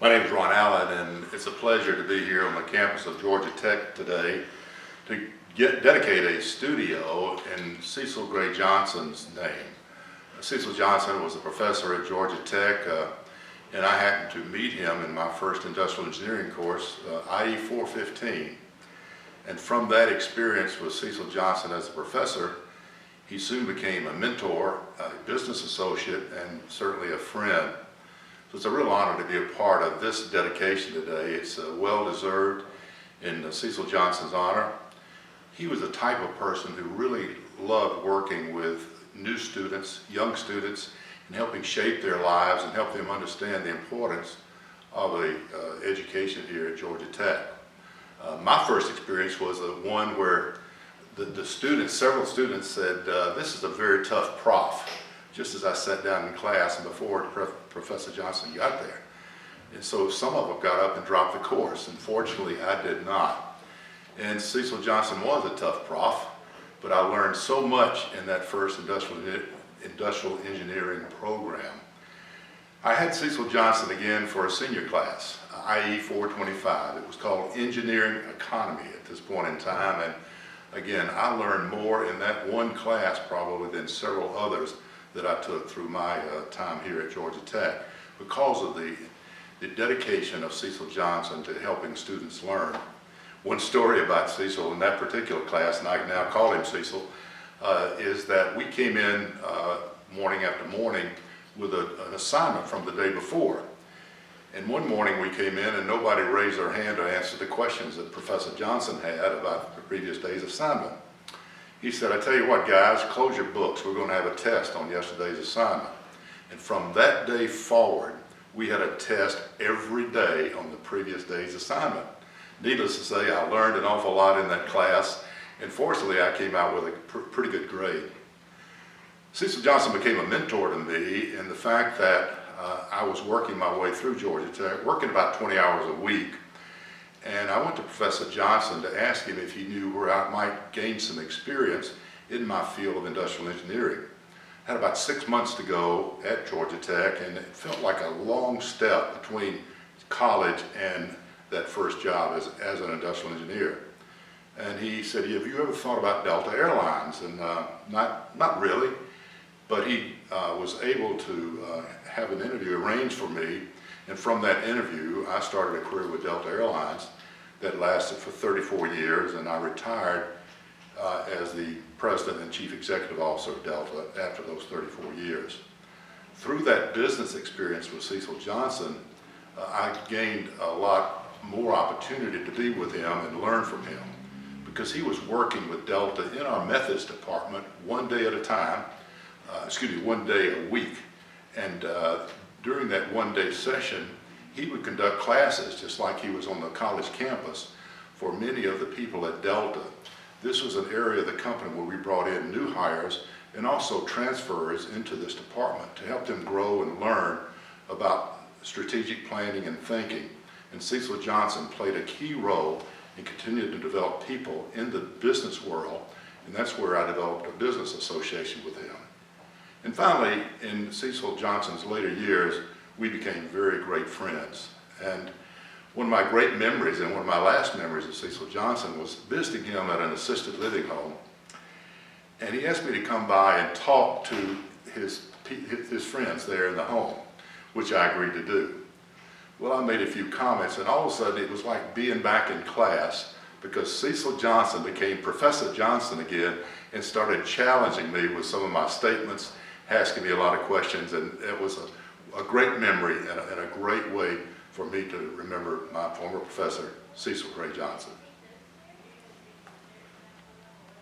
My name is Ron Allen, and it's a pleasure to be here on the campus of Georgia Tech today to dedicate a studio in Cecil Johnson's name. Cecil Johnson was a professor at Georgia Tech, and I happened to meet him in my first industrial engineering course, IE 415. And from that experience with Cecil Johnson as a professor, he soon became a mentor, a business associate, and certainly a friend. So it's a real honor to be a part of this dedication today. It's well-deserved in Cecil Johnson's honor. He was the type of person who really loved working with new students, young students, and helping shape their lives and help them understand the importance of education here at Georgia Tech. My first experience was one where several students said, this is a very tough prof, just as I sat down in class and before Professor Johnson got there. And so some of them got up and dropped the course, and fortunately I did not. And Cecil Johnson was a tough prof, but I learned so much in that first industrial engineering program. I had Cecil Johnson again for a senior class, IE 425. It was called Engineering Economy at this point in time, and again, I learned more in that one class probably than several others that I took through my time here at Georgia Tech because of the dedication of Cecil Johnson to helping students learn. One story about Cecil in that particular class, and I can now call him Cecil, is that we came in morning after morning with an assignment from the day before. And one morning we came in and nobody raised their hand to answer the questions that Professor Johnson had about the previous day's assignment. He said, I tell you what guys, close your books. We're going to have a test on yesterday's assignment. And from that day forward, we had a test every day on the previous day's assignment. Needless to say, I learned an awful lot in that class, and fortunately I came out with a pretty good grade. Cecil Johnson became a mentor to me in the fact that I was working my way through Georgia Tech, working about 20 hours a week. And I went to Professor Johnson to ask him if he knew where I might gain some experience in my field of industrial engineering. I had about 6 months to go at Georgia Tech, and it felt like a long step between college and that first job as an industrial engineer. And he said, have you ever thought about Delta Airlines? And not really, but he was able to have an interview arranged for me. And from that interview, I started a career with Delta Airlines that lasted for 34 years, and I retired as the President and Chief Executive Officer of Delta after those 34 years. Through that business experience with Cecil Johnson, I gained a lot more opportunity to be with him and learn from him, because he was working with Delta in our methods department one day at a time, one day a week. And during that one-day session, he would conduct classes just like he was on the college campus for many of the people at Delta. This was an area of the company where we brought in new hires and also transfers into this department to help them grow and learn about strategic planning and thinking. And Cecil Johnson played a key role in continuing to develop people in the business world, and that's where I developed a business association with him. And finally, in Cecil Johnson's later years, we became very great friends. And one of my great memories, and one of my last memories of Cecil Johnson, was visiting him at an assisted living home. And he asked me to come by and talk to his friends there in the home, which I agreed to do. Well, I made a few comments, and all of a sudden it was like being back in class, because Cecil Johnson became Professor Johnson again and started challenging me with some of my statements, asking me a lot of questions, and it was a great memory and a great way for me to remember my former professor, Cecil Johnson.